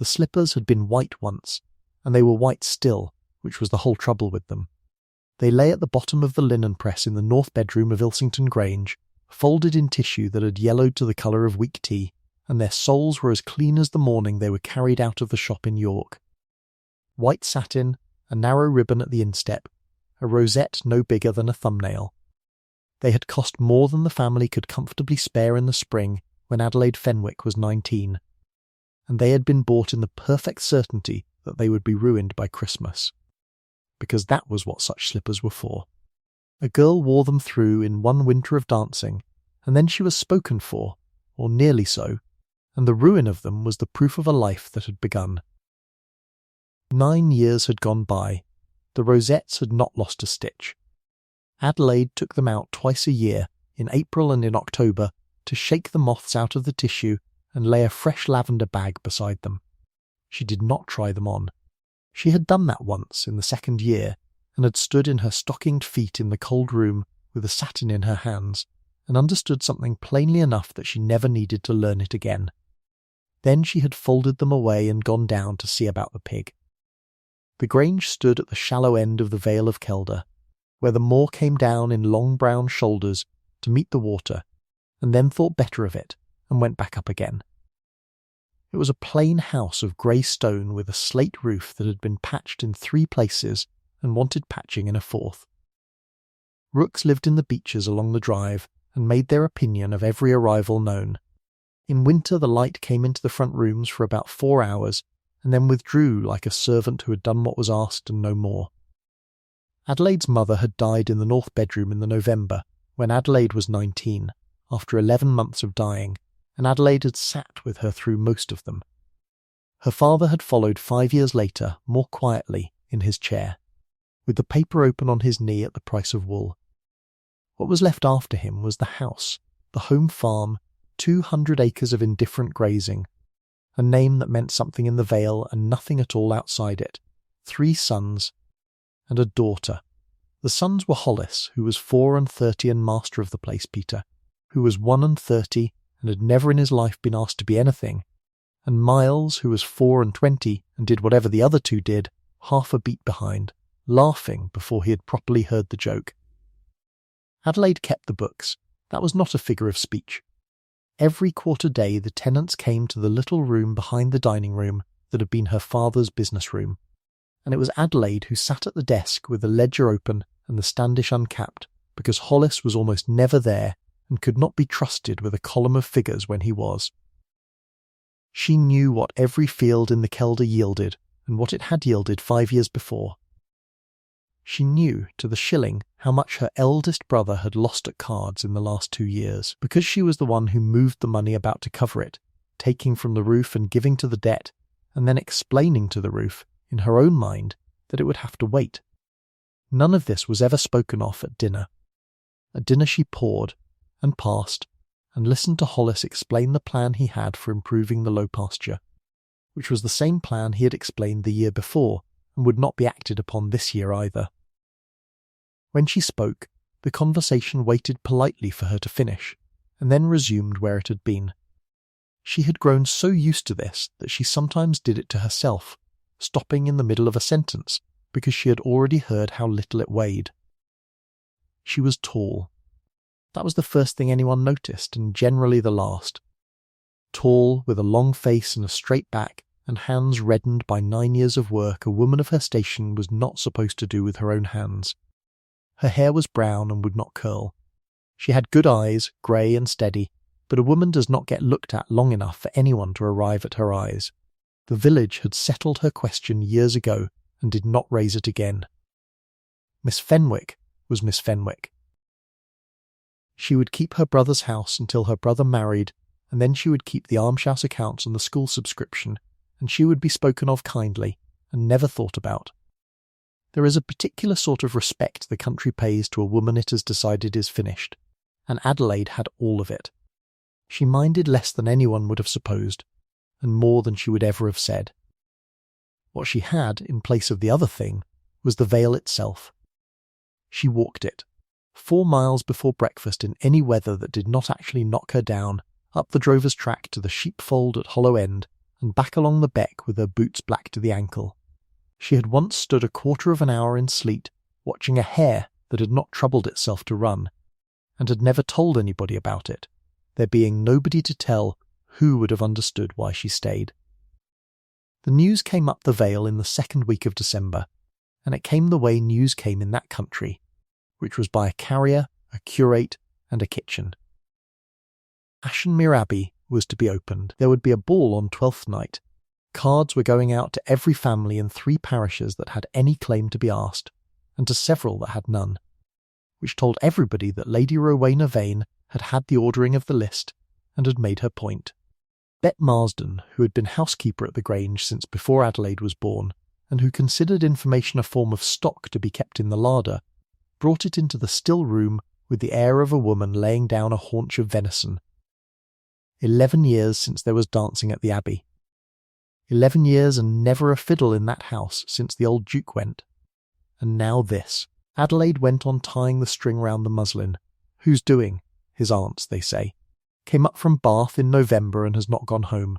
The slippers had been white once, and they were white still, which was the whole trouble with them. They lay at the bottom of the linen press in the north bedroom of Ilsington Grange, folded in tissue that had yellowed to the colour of weak tea, and their soles were as clean as the morning they were carried out of the shop in York. White satin, a narrow ribbon at the instep, a rosette no bigger than a thumbnail. They had cost more than the family could comfortably spare in the spring when Adelaide Fenwick was 19, and they had been bought in the perfect certainty that they would be ruined by Christmas. Because that was what such slippers were for. A girl wore them through in one winter of dancing, and then she was spoken for, or nearly so, and the ruin of them was the proof of a life that had begun. 9 years had gone by. The rosettes had not lost a stitch. Adelaide took them out twice a year, in April and in October, to shake the moths out of the tissue and lay a fresh lavender bag beside them. She did not try them on. She had done that once in the 2nd year, and had stood in her stockinged feet in the cold room with the satin in her hands, and understood something plainly enough that she never needed to learn it again. Then she had folded them away and gone down to see about the pig. The Grange stood at the shallow end of the Vale of Kelder, where the moor came down in long brown shoulders to meet the water, and then thought better of it, and went back up again. It was a plain house of grey stone with a slate roof that had been patched in 3 places and wanted patching in a 4th. Rooks lived in the beeches along the drive and made their opinion of every arrival known. In winter the light came into the front rooms for about 4 hours and then withdrew like a servant who had done what was asked and no more. Adelaide's mother had died in the north bedroom in the November, when Adelaide was 19, after 11 months of dying, and Adelaide had sat with her through most of them. Her father had followed 5 years later, more quietly, in his chair, with the paper open on his knee at the price of wool. What was left after him was the house, the home farm, 200 acres of indifferent grazing, a name that meant something in the Vale and nothing at all outside it, 3 sons, and a daughter. The sons were Hollis, who was 34 and master of the place, Peter, who was 31 and had never in his life been asked to be anything, and Miles, who was 24 and did whatever the other 2 did, half a beat behind, laughing before he had properly heard the joke. Adelaide kept the books. That was not a figure of speech. Every quarter day the tenants came to the little room behind the dining room that had been her father's business room, and it was Adelaide who sat at the desk with the ledger open and the Standish uncapped, because Hollis was almost never there and could not be trusted with a column of figures when he was. She knew what every field in the Kelder yielded and what it had yielded 5 years before. She knew, to the shilling, how much her eldest brother had lost at cards in the last 2 years, because she was the one who moved the money about to cover it, taking from the roof and giving to the debt, and then explaining to the roof, in her own mind, that it would have to wait. None of this was ever spoken of at dinner. At dinner she poured, and passed, and listened to Hollis explain the plan he had for improving the low pasture, which was the same plan he had explained the year before, and would not be acted upon this year either. When she spoke, the conversation waited politely for her to finish, and then resumed where it had been. She had grown so used to this that she sometimes did it to herself, stopping in the middle of a sentence, because she had already heard how little it weighed. She was tall. That was the first thing anyone noticed, and generally the last. Tall, with a long face and a straight back, and hands reddened by 9 years of work a woman of her station was not supposed to do with her own hands. Her hair was brown and would not curl. She had good eyes, grey and steady, but a woman does not get looked at long enough for anyone to arrive at her eyes. The village had settled her question years ago and did not raise it again. Miss Fenwick was Miss Fenwick. She would keep her brother's house until her brother married, and then she would keep the almshouse accounts and the school subscription, and she would be spoken of kindly, and never thought about. There is a particular sort of respect the country pays to a woman it has decided is finished, and Adelaide had all of it. She minded less than anyone would have supposed, and more than she would ever have said. What she had, in place of the other thing, was the Vale itself. She walked it, 4 miles before breakfast in any weather that did not actually knock her down, up the drover's track to the sheepfold at Hollow End, and back along the beck with her boots black to the ankle. She had once stood a quarter of an hour in sleet, watching a hare that had not troubled itself to run, and had never told anybody about it, there being nobody to tell who would have understood why she stayed. The news came up the Vale in the second week of December, and it came the way news came in that country, which was by a carrier, a curate, and a kitchen. Ashenmere Abbey was to be opened. There would be a ball on 12th night. Cards were going out to every family in 3 parishes that had any claim to be asked, and to several that had none, which told everybody that Lady Rowena Vane had had the ordering of the list, and had made her point. Bet Marsden, who had been housekeeper at the Grange since before Adelaide was born, and who considered information a form of stock to be kept in the larder, brought it into the still room with the air of a woman laying down a haunch of venison. 11 years since there was dancing at the Abbey. 11 years and never a fiddle in that house since the old Duke went. And now this. Adelaide went on tying the string round the muslin. Whose doing? His aunt's, they say. Came up from Bath in November and has not gone home.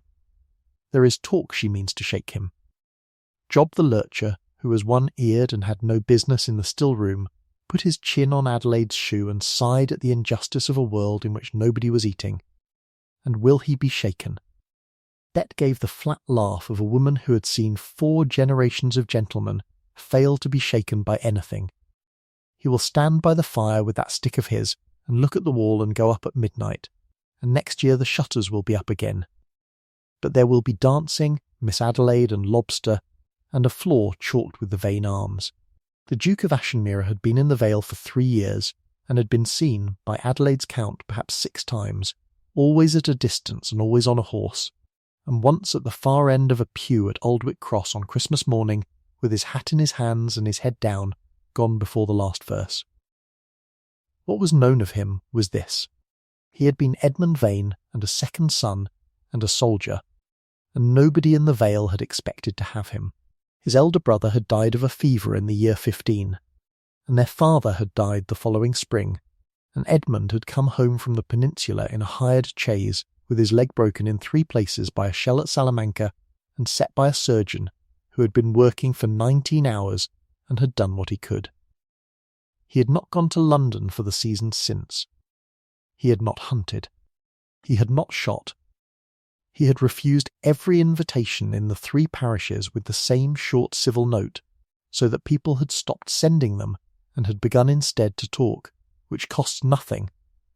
There is talk she means to shake him. Job the lurcher, who was one-eared and had no business in the still room, put his chin on Adelaide's shoe and sighed at the injustice of a world in which nobody was eating. And will he be shaken? Bet gave the flat laugh of a woman who had seen 4 generations of gentlemen fail to be shaken by anything. He will stand by the fire with that stick of his and look at the wall and go up at midnight, and next year the shutters will be up again. But there will be dancing, Miss Adelaide and lobster, and a floor chalked with the Vane arms. The Duke of Ashenmere had been in the Vale for 3 years, and had been seen, by Adelaide's count, perhaps 6 times, always at a distance and always on a horse, and once at the far end of a pew at Aldwick Cross on Christmas morning, with his hat in his hands and his head down, gone before the last verse. What was known of him was this. He had been Edmund Vane and a second son and a soldier, and nobody in the Vale had expected to have him. His elder brother had died of a fever in the year 15, and their father had died the following spring, and Edmund had come home from the peninsula in a hired chaise, with his leg broken in 3 places by a shell at Salamanca and set by a surgeon who had been working for 19 hours and had done what he could. He had not gone to London for the season since. He had not hunted. He had not shot. He had refused every invitation in the 3 parishes with the same short civil note, so that people had stopped sending them and had begun instead to talk, which costs nothing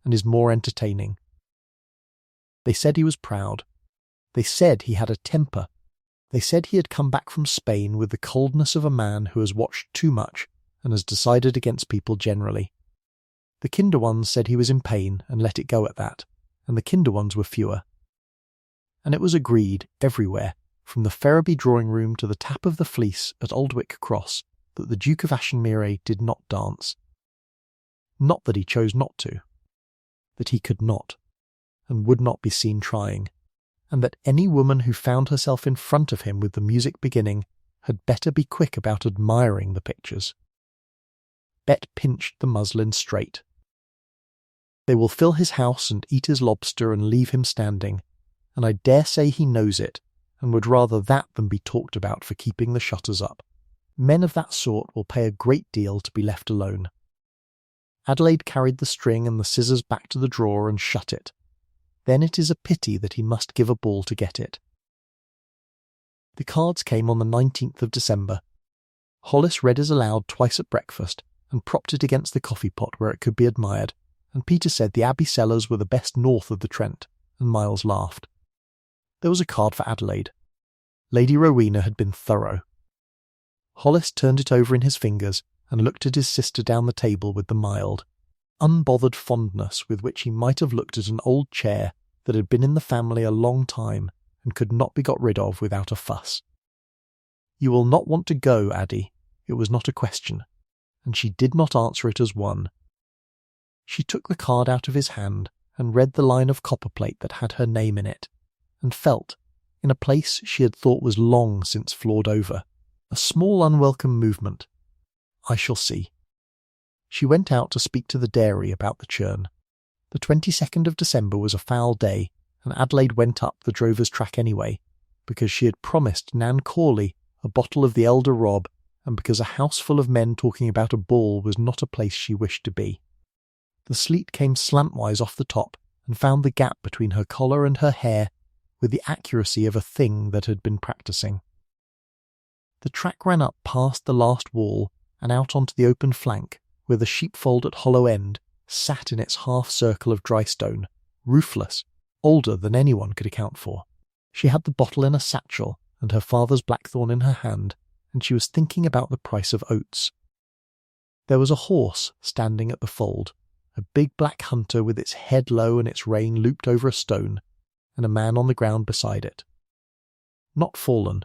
and is more entertaining. They said he was proud. They said he had a temper. They said he had come back from Spain with the coldness of a man who has watched too much and has decided against people generally. The kinder ones said he was in pain and let it go at that, and the kinder ones were fewer. And it was agreed everywhere, from the Ferriby drawing-room to the tap of the Fleece at Aldwick Cross, that the Duke of Ashenmere did not dance. Not that he chose not to, that he could not, and would not be seen trying, and that any woman who found herself in front of him with the music beginning had better be quick about admiring the pictures. Bet pinched the muslin straight. They will fill his house and eat his lobster and leave him standing, and I dare say he knows it, and would rather that than be talked about for keeping the shutters up. Men of that sort will pay a great deal to be left alone. Adelaide carried the string and the scissors back to the drawer and shut it. Then it is a pity that he must give a ball to get it. The cards came on the 19th of December. Hollis read his aloud twice at breakfast, and propped it against the coffee pot where it could be admired, and Peter said the Abbey cellars were the best north of the Trent, and Miles laughed. There was a card for Adelaide. Lady Rowena had been thorough. Hollis turned it over in his fingers, and looked at his sister down the table with the mild, unbothered fondness with which he might have looked at an old chair that had been in the family a long time and could not be got rid of without a fuss. You will not want to go, Addie. It was not a question, and she did not answer it as one. She took the card out of his hand and read the line of copperplate that had her name in it, and felt, in a place she had thought was long since floored over, a small unwelcome movement. I shall see. She went out to speak to the dairy about the churn. The 22nd of December was a foul day, and Adelaide went up the drover's track anyway, because she had promised Nan Corley a bottle of the elder Rob, and because a house full of men talking about a ball was not a place she wished to be. The sleet came slantwise off the top and found the gap between her collar and her hair with the accuracy of a thing that had been practising. The track ran up past the last wall and out onto the open flank, where the sheepfold at Hollow End sat in its half-circle of dry stone, roofless, older than anyone could account for. She had the bottle in a satchel and her father's blackthorn in her hand, and she was thinking about the price of oats. There was a horse standing at the fold, a big black hunter with its head low and its rein looped over a stone, and a man on the ground beside it. Not fallen.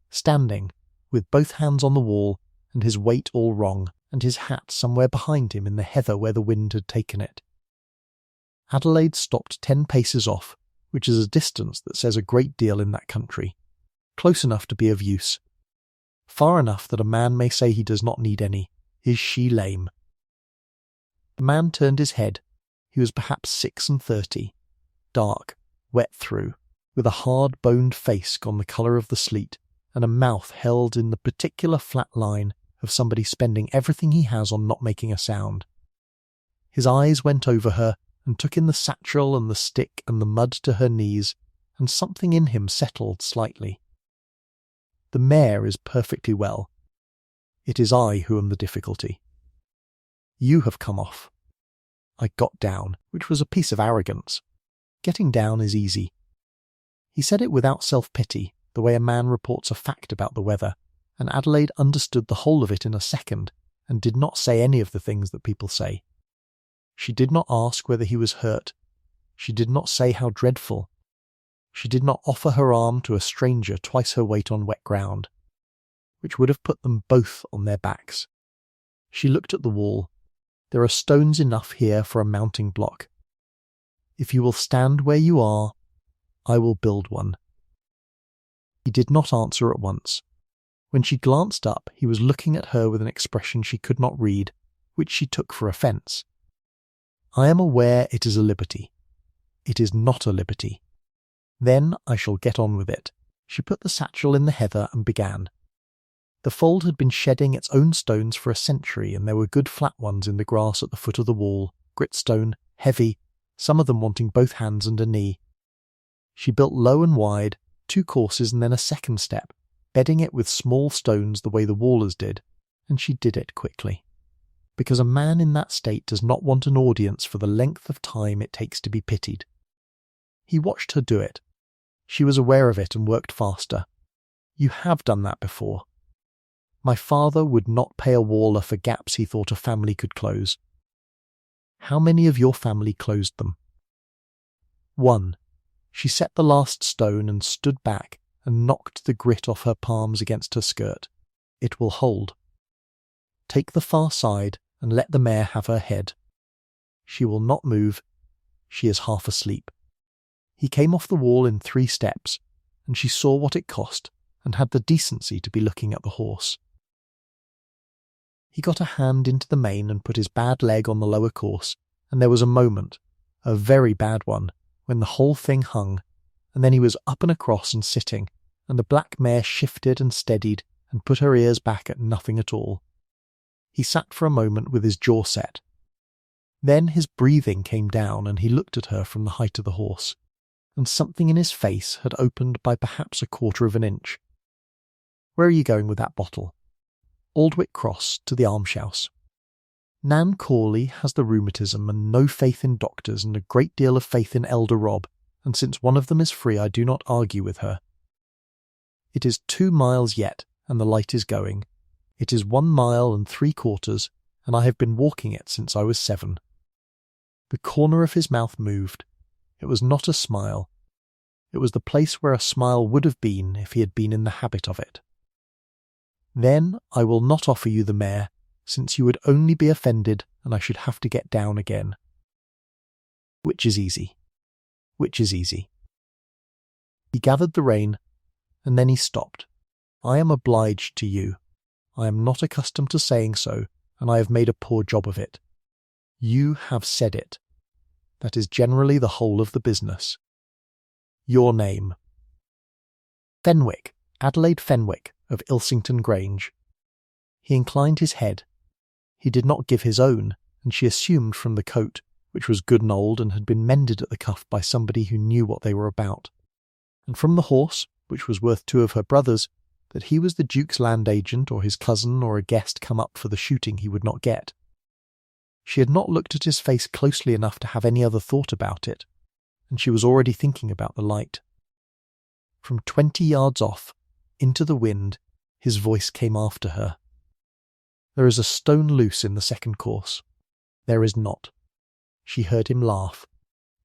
Standing, with both hands on the wall, and his weight all wrong, and his hat somewhere behind him in the heather where the wind had taken it. Adelaide stopped 10 paces off, which is a distance that says a great deal in that country. Close enough to be of use. Far enough that a man may say he does not need any. Is she lame? The man turned his head. He was perhaps 36, dark, wet through, with a hard-boned face gone the colour of the sleet, and a mouth held in the particular flat line of somebody spending everything he has on not making a sound. His eyes went over her and took in the satchel and the stick and the mud to her knees, and something in him settled slightly. The mare is perfectly well. It is I who am the difficulty. You have come off. I got down, which was a piece of arrogance. Getting down is easy. He said it without self-pity, the way a man reports a fact about the weather, and Adelaide understood the whole of it in a second, and did not say any of the things that people say. She did not ask whether he was hurt. She did not say how dreadful. She did not offer her arm to a stranger twice her weight on wet ground, which would have put them both on their backs. She looked at the wall. There are stones enough here for a mounting block. If you will stand where you are, I will build one. He did not answer at once. When she glanced up, he was looking at her with an expression she could not read, which she took for offence. I am aware it is a liberty. It is not a liberty. Then I shall get on with it. She put the satchel in the heather and began. The fold had been shedding its own stones for a century, and there were good flat ones in the grass at the foot of the wall, gritstone, heavy, some of them wanting both hands and a knee. She built low and wide, 2 courses and then a second step, bedding it with small stones the way the wallers did, and she did it quickly. Because a man in that state does not want an audience for the length of time it takes to be pitied. He watched her do it. She was aware of it and worked faster. You have done that before. My father would not pay a waller for gaps he thought a family could close. How many of your family closed them? 1. She set the last stone and stood back and knocked the grit off her palms against her skirt. It will hold. Take the far side and let the mare have her head. She will not move. She is half asleep. He came off the wall in 3 steps, and she saw what it cost and had the decency to be looking at the horse. He got a hand into the mane and put his bad leg on the lower course, and there was a moment, a very bad one, when the whole thing hung, and then he was up and across and sitting, and the black mare shifted and steadied and put her ears back at nothing at all. He sat for a moment with his jaw set. Then his breathing came down and he looked at her from the height of the horse, and something in his face had opened by perhaps 1/4 of an inch. Where are you going with that bottle? Aldwick Cross to the almshouse. Nan Corley has the rheumatism and no faith in doctors and a great deal of faith in elder Rob, and since one of them is free I do not argue with her. It is 2 miles yet, and the light is going. It is 1 mile and 3/4, and I have been walking it since I was 7. The corner of his mouth moved. It was not a smile. It was the place where a smile would have been if he had been in the habit of it. Then I will not offer you the mare, since you would only be offended and I should have to get down again. Which is easy. Which is easy. He gathered the rein, and then he stopped. I am obliged to you. I am not accustomed to saying so, and I have made a poor job of it. You have said it. That is generally the whole of the business. Your name. Fenwick, Adelaide Fenwick of Ilsington Grange. He inclined his head. He did not give his own, and she assumed from the coat, which was good and old and had been mended at the cuff by somebody who knew what they were about, and from the horse, which was worth 2 of her brothers, that he was the Duke's land agent or his cousin or a guest come up for the shooting he would not get. She had not looked at his face closely enough to have any other thought about it, and she was already thinking about the light. From 20 yards off, into the wind, his voice came after her. "There is a stone loose in the second course." "There is not." She heard him laugh.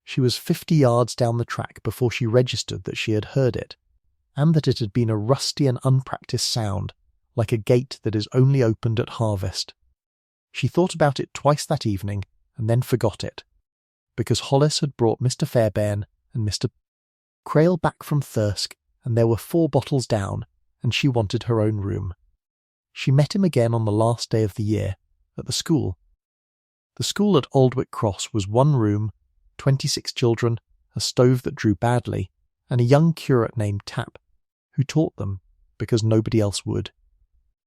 She was 50 yards down the track before she registered that she had heard it, and that it had been a rusty and unpractised sound, like a gate that is only opened at harvest. She thought about it twice that evening, and then forgot it, because Hollis had brought Mr. Fairbairn and Mr. Crail back from Thirsk, and there were 4 bottles down, and she wanted her own room. She met him again on the last day of the year, at the school. The school at Aldwick Cross was 1 room, 26 children, a stove that drew badly, and a young curate named Tapp, who taught them, because nobody else would.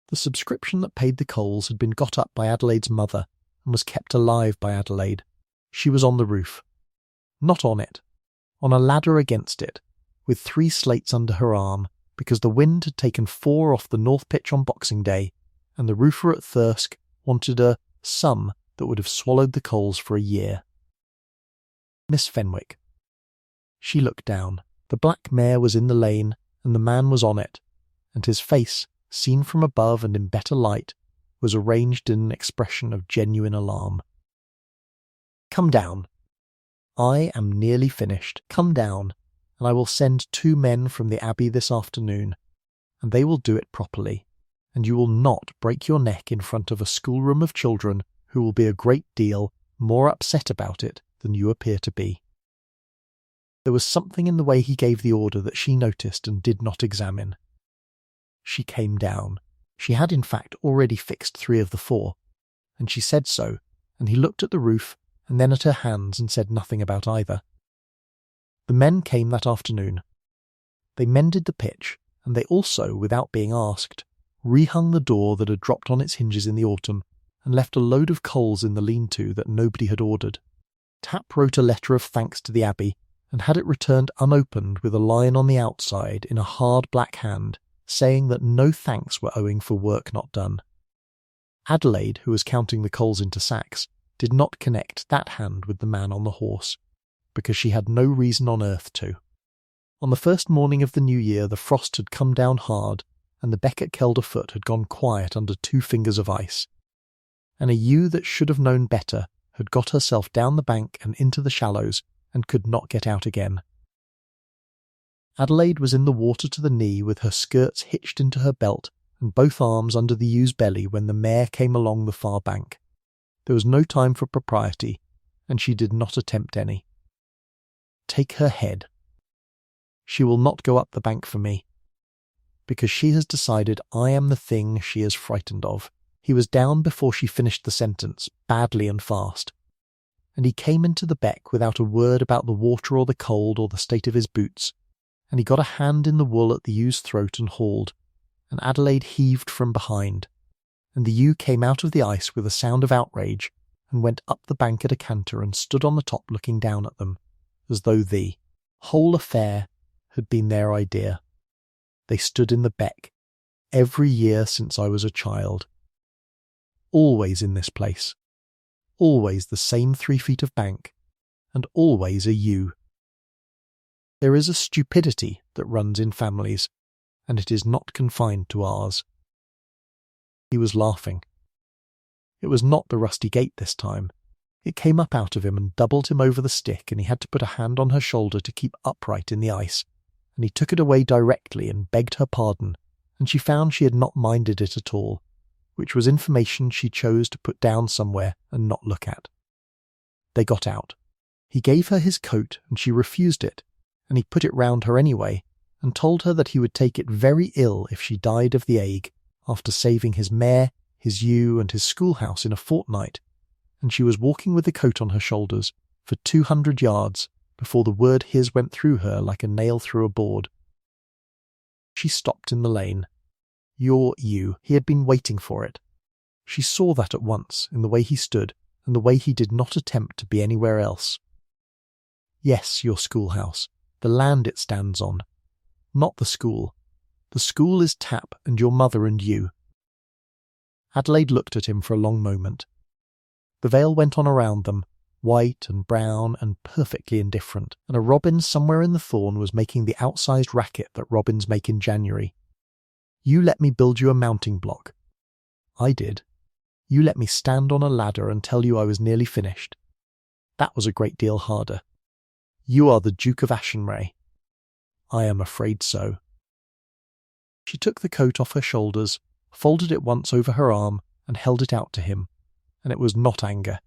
The subscription that paid the coals had been got up by Adelaide's mother, and was kept alive by Adelaide. She was on the roof. Not on it. On a ladder against it, with 3 slates under her arm, because the wind had taken 4 off the north pitch on Boxing Day, and the roofer at Thirsk wanted a sum that would have swallowed the coals for a year. Miss Fenwick. She looked down. The black mare was in the lane, and the man was on it, and his face, seen from above and in better light, was arranged in an expression of genuine alarm. "Come down. I am nearly finished. Come down, and I will send 2 men from the Abbey this afternoon, and they will do it properly, and you will not break your neck in front of a schoolroom of children who will be a great deal more upset about it than you appear to be." There was something in the way he gave the order that she noticed and did not examine. She came down. She had in fact already fixed 3 of the 4, and she said so, and he looked at the roof and then at her hands and said nothing about either. The men came that afternoon. They mended the pitch, and they also, without being asked, rehung the door that had dropped on its hinges in the autumn, and left a load of coals in the lean-to that nobody had ordered. Tapp wrote a letter of thanks to the Abbey, and had it returned unopened with a line on the outside in a hard black hand, saying that no thanks were owing for work not done. Adelaide, who was counting the coals into sacks, did not connect that hand with the man on the horse, because she had no reason on earth to. On the first morning of the new year the frost had come down hard, and the beck at Kelderfoot had gone quiet under 2 fingers of ice, and a ewe that should have known better had got herself down the bank and into the shallows, and could not get out again. Adelaide was in the water to the knee, with her skirts hitched into her belt and both arms under the ewe's belly, when the mare came along the far bank. There was no time for propriety, and she did not attempt any. Take her head. She will not go up the bank for me, because she has decided I am the thing she is frightened of. He was down before she finished the sentence, badly and fast, and he came into the beck without a word about the water or the cold or the state of his boots, and he got a hand in the wool at the ewe's throat and hauled, and Adelaide heaved from behind, and the ewe came out of the ice with a sound of outrage, and went up the bank at a canter and stood on the top looking down at them, as though the whole affair had been their idea. They stood in the beck, every year since I was a child. Always in this place. Always the same 3 feet of bank, and always a ewe. There is a stupidity that runs in families, and it is not confined to ours. He was laughing. It was not the rusty gate this time. It came up out of him and doubled him over the stick, and he had to put a hand on her shoulder to keep upright in the ice, and he took it away directly and begged her pardon, and she found she had not minded it at all, which was information she chose to put down somewhere and not look at. They got out. He gave her his coat, and she refused it, and he put it round her anyway, and told her that he would take it very ill if she died of the ague, after saving his mare, his ewe, and his schoolhouse in a fortnight, and she was walking with the coat on her shoulders for 200 yards before the word his went through her like a nail through a board. She stopped in the lane. "You're you." He had been waiting for it. She saw that at once, in the way he stood, and the way he did not attempt to be anywhere else. "Yes, your schoolhouse. The land it stands on. Not the school. The school is Tap and your mother and you." Adelaide looked at him for a long moment. The Vale went on around them, white and brown and perfectly indifferent, and a robin somewhere in the thorn was making the outsized racket that robins make in January. "You let me build you a mounting block." "I did. You let me stand on a ladder and tell you I was nearly finished. That was a great deal harder. You are the Duke of Ashenmere." "I am afraid so." She took the coat off her shoulders, folded it once over her arm, and held it out to him, and it was not anger.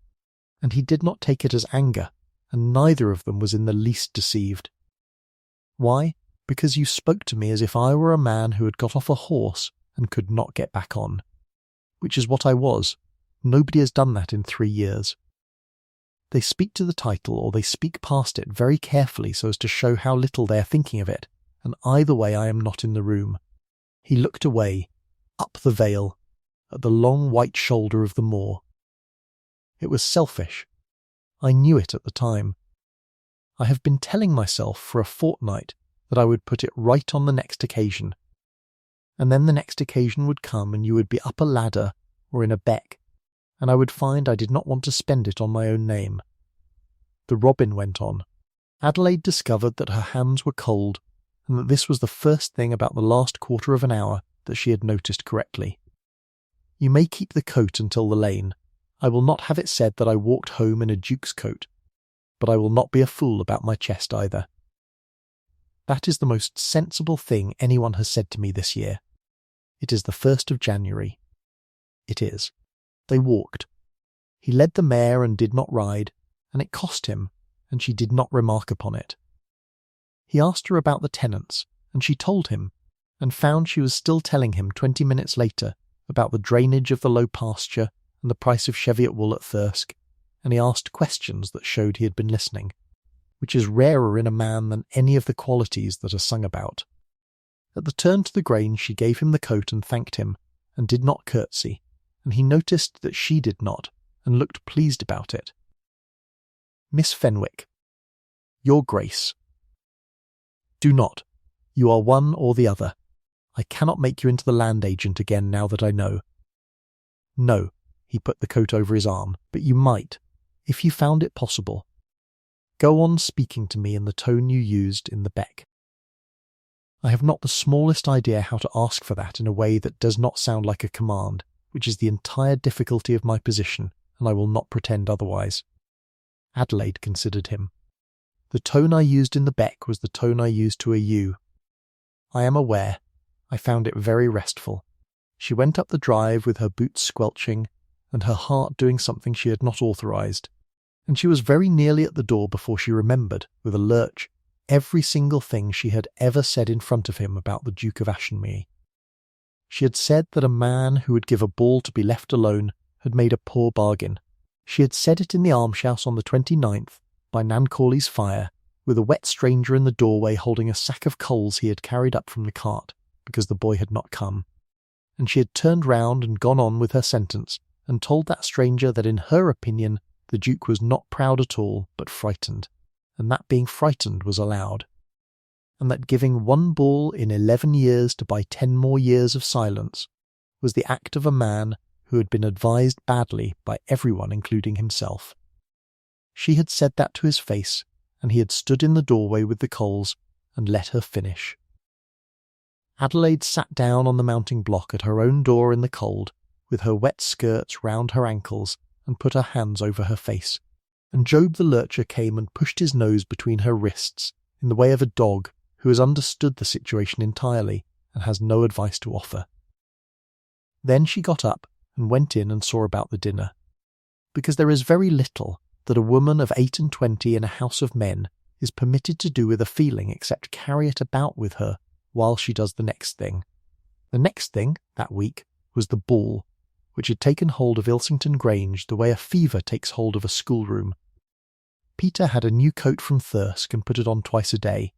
And he did not take it as anger, and neither of them was in the least deceived. "Why? Because you spoke to me as if I were a man who had got off a horse and could not get back on. Which is what I was. Nobody has done that in 3 years. They speak to the title or they speak past it very carefully so as to show how little they are thinking of it, and either way I am not in the room." He looked away, up the Vale, at the long white shoulder of the moor. "It was selfish. I knew it at the time. I have been telling myself for a fortnight that I would put it right on the next occasion. And then the next occasion would come and you would be up a ladder or in a beck, and I would find I did not want to spend it on my own name." The robin went on. Adelaide discovered that her hands were cold, and that this was the first thing about the last quarter of an hour that she had noticed correctly. "You may keep the coat until the lane. I will not have it said that I walked home in a duke's coat, but I will not be a fool about my chest either. That is the most sensible thing anyone has said to me this year. It is the 1st of January. It is." They walked. He led the mare and did not ride, and it cost him, and she did not remark upon it. He asked her about the tenants, and she told him, and found she was still telling him 20 minutes later about the drainage of the low pasture and the price of Cheviot wool at Thirsk, and he asked questions that showed he had been listening, which is rarer in a man than any of the qualities that are sung about. At the turn to the Grange she gave him the coat and thanked him, and did not curtsy, and he noticed that she did not, and looked pleased about it. "Miss Fenwick." "Your Grace." "Do not. You are one or the other. I cannot make you into the land agent again now that I know." "No," he put the coat over his arm, "but you might, if you found it possible. Go on speaking to me in the tone you used in the beck." I have not the smallest idea how to ask for that in a way that does not sound like a command, which is the entire difficulty of my position, and I will not pretend otherwise. Adelaide considered him. "The tone I used in the beck was the tone I used to a you. I am aware. I found it very restful." She went up the drive with her boots squelching, and her heart doing something she had not authorised, and she was very nearly at the door before she remembered, with a lurch, every single thing she had ever said in front of him about the Duke of Ashenmere. She had said that a man who would give a ball to be left alone had made a poor bargain. She had said it in the almshouse on the 29th, by Nan Cawley's fire, with a wet stranger in the doorway holding a sack of coals he had carried up from the cart, because the boy had not come. And she had turned round and gone on with her sentence, and told that stranger that in her opinion the Duke was not proud at all, but frightened, and that being frightened was allowed, and that giving 1 ball in 11 years to buy 10 more years of silence was the act of a man who had been advised badly by everyone including himself. She had said that to his face, and he had stood in the doorway with the coals and let her finish. Adelaide sat down on the mounting block at her own door in the cold, with her wet skirts round her ankles, and put her hands over her face, and Job the lurcher came and pushed his nose between her wrists, in the way of a dog who has understood the situation entirely and has no advice to offer. Then she got up and went in and saw about the dinner, because there is very little that a woman of 28 in a house of men is permitted to do with a feeling except carry it about with her while she does the next thing. The next thing, that week, was the ball, which had taken hold of Ilsington Grange the way a fever takes hold of a schoolroom. Peter had a new coat from Thirsk and put it on twice a day.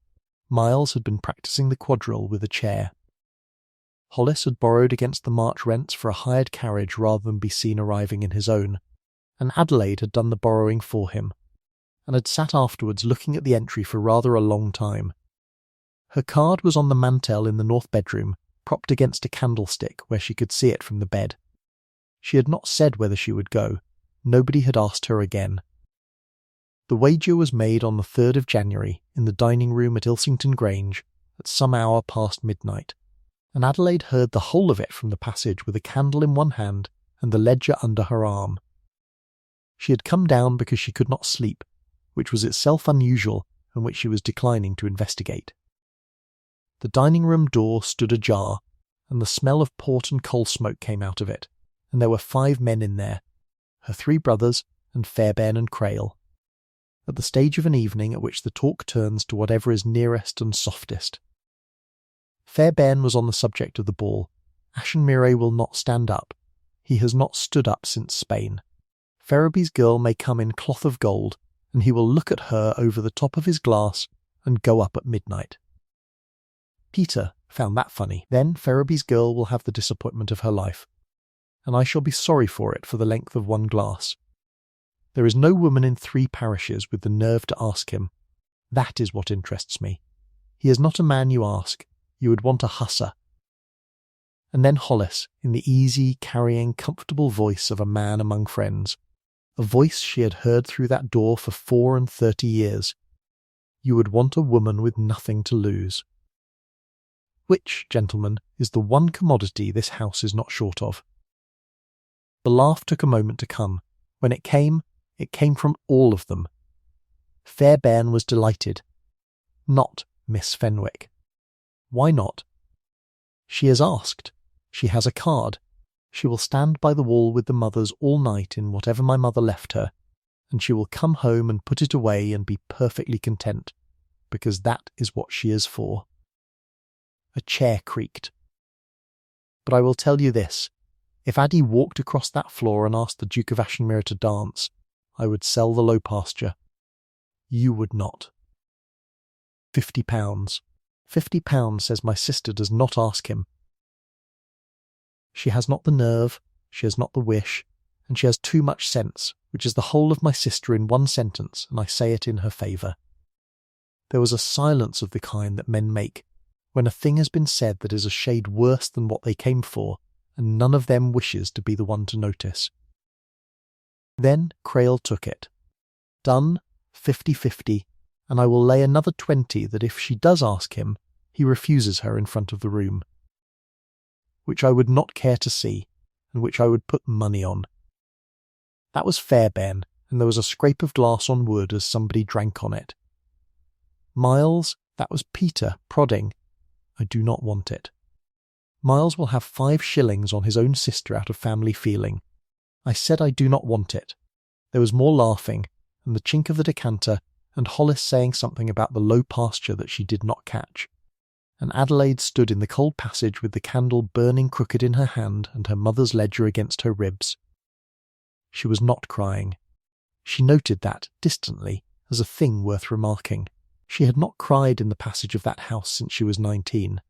Miles had been practising the quadrille with a chair. Hollis had borrowed against the March rents for a hired carriage rather than be seen arriving in his own, and Adelaide had done the borrowing for him, and had sat afterwards looking at the entry for rather a long time. Her card was on the mantel in the north bedroom, propped against a candlestick where she could see it from the bed. She had not said whether she would go. Nobody had asked her again. The wager was made on the 3rd of January in the dining room at Ilsington Grange at some hour past midnight, and Adelaide heard the whole of it from the passage with a candle in one hand and the ledger under her arm. She had come down because she could not sleep, which was itself unusual and which she was declining to investigate. The dining room door stood ajar, and the smell of port and coal smoke came out of it, and there were 5 men in there, her 3 brothers and Fairbairn and Crail, at the stage of an evening at which the talk turns to whatever is nearest and softest. Fairbairn was on the subject of the ball. Ashenmere will not stand up. He has not stood up since Spain. Ferriby's girl may come in cloth of gold, and he will look at her over the top of his glass and go up at midnight. Peter found that funny. Then Ferriby's girl will have the disappointment of her life, and I shall be sorry for it for the length of one glass. There is no woman in 3 parishes with the nerve to ask him. That is what interests me. He is not a man you ask. You would want a hussar. And then Hollis, in the easy, carrying, comfortable voice of a man among friends, a voice she had heard through that door for 34 years. You would want a woman with nothing to lose. Which, gentlemen, is the one commodity this house is not short of. The laugh took a moment to come. When it came from all of them. Fairbairn was delighted. Not Miss Fenwick. Why not? She has asked. She has a card. She will stand by the wall with the mothers all night in whatever my mother left her, and she will come home and put it away and be perfectly content, because that is what she is for. A chair creaked. But I will tell you this. If Addie walked across that floor and asked the Duke of Ashenmere to dance, I would sell the low pasture. You would not. £50. £50, says my sister, does not ask him. She has not the nerve, she has not the wish, and she has too much sense, which is the whole of my sister in one sentence, and I say it in her favour. There was a silence of the kind that men make, when a thing has been said that is a shade worse than what they came for, and none of them wishes to be the one to notice. Then Crail took it. Done, 50-50, and I will lay another 20 that if she does ask him, he refuses her in front of the room. Which I would not care to see, and which I would put money on. That was Fairbairn, and there was a scrape of glass on wood as somebody drank on it. Miles, that was Peter, prodding. I do not want it. Miles will have 5 shillings on his own sister out of family feeling. I said I do not want it. There was more laughing, and the chink of the decanter, and Hollis saying something about the low pasture that she did not catch. And Adelaide stood in the cold passage with the candle burning crooked in her hand and her mother's ledger against her ribs. She was not crying. She noted that, distantly, as a thing worth remarking. She had not cried in the passage of that house since she was 19,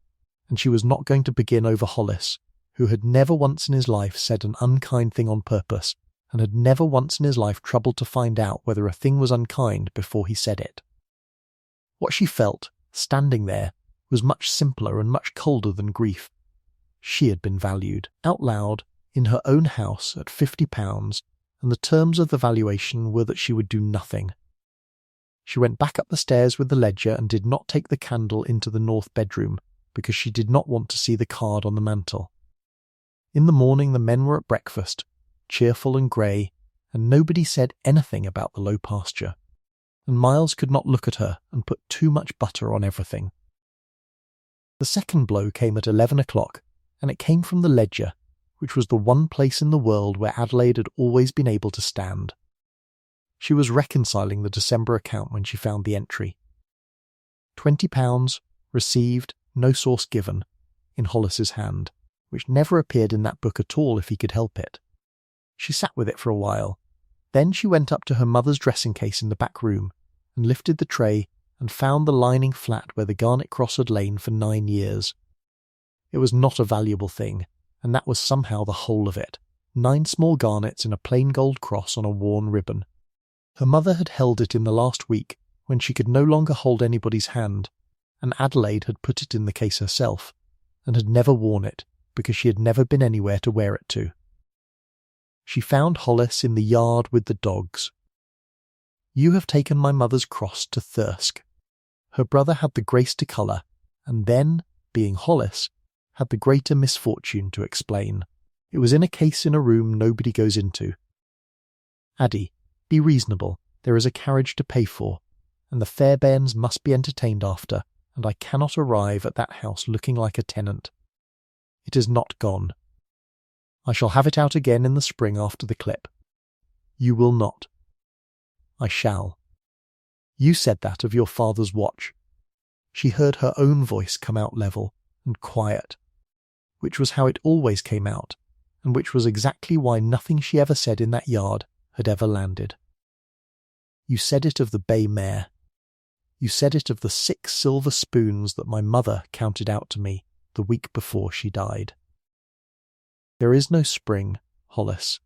and she was not going to begin over Hollis, who had never once in his life said an unkind thing on purpose, and had never once in his life troubled to find out whether a thing was unkind before he said it. What she felt, standing there, was much simpler and much colder than grief. She had been valued, out loud, in her own house at £50, and the terms of the valuation were that she would do nothing. She went back up the stairs with the ledger and did not take the candle into the north bedroom, because she did not want to see the card on the mantel. In the morning the men were at breakfast, cheerful and grey, and nobody said anything about the low pasture, and Miles could not look at her and put too much butter on everything. The second blow came at 11 o'clock, and it came from the ledger, which was the one place in the world where Adelaide had always been able to stand. She was reconciling the December account when she found the entry. £20, received, no source given, in Hollis's hand, which never appeared in that book at all if he could help it. She sat with it for a while. Then she went up to her mother's dressing case in the back room, and lifted the tray, and found the lining flat where the garnet cross had lain for 9 years. It was not a valuable thing, and that was somehow the whole of it. 9 small garnets in a plain gold cross on a worn ribbon. Her mother had held it in the last week, when she could no longer hold anybody's hand, and Adelaide had put it in the case herself, and had never worn it, because she had never been anywhere to wear it to. She found Hollis in the yard with the dogs. "You have taken my mother's cross to Thirsk." Her brother had the grace to colour, and then, being Hollis, had the greater misfortune to explain. It was in a case in a room nobody goes into. "Addie, be reasonable. There is a carriage to pay for, and the Fairbairns must be entertained after, and I cannot arrive at that house looking like a tenant. It is not gone. I shall have it out again in the spring after the clip. You will not." "I shall. You said that of your father's watch." She heard her own voice come out level and quiet, which was how it always came out, and which was exactly why nothing she ever said in that yard had ever landed. "You said it of the bay mare. You said it of the 6 silver spoons that my mother counted out to me the week before she died. There is no spring, Hollis.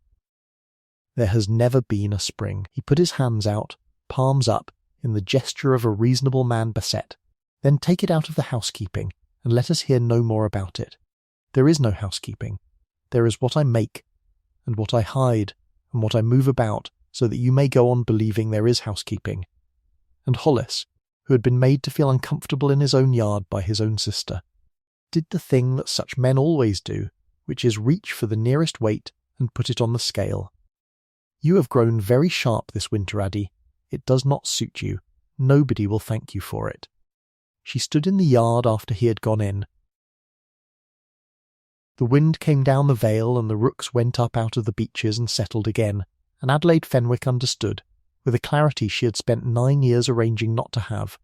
There has never been a spring." He put his hands out, palms up, in the gesture of a reasonable man beset. "Then take it out of the housekeeping, and let us hear no more about it. There is no housekeeping. There is what I make, and what I hide, and what I move about, so that you may go on believing there is housekeeping." And Hollis, who had been made to feel uncomfortable in his own yard by his own sister, did the thing that such men always do, which is reach for the nearest weight and put it on the scale. "You have grown very sharp this winter, Addie. It does not suit you. Nobody will thank you for it." She stood in the yard after he had gone in. The wind came down the vale, and the rooks went up out of the beeches and settled again, and Adelaide Fenwick understood, with a clarity she had spent 9 years arranging not to have,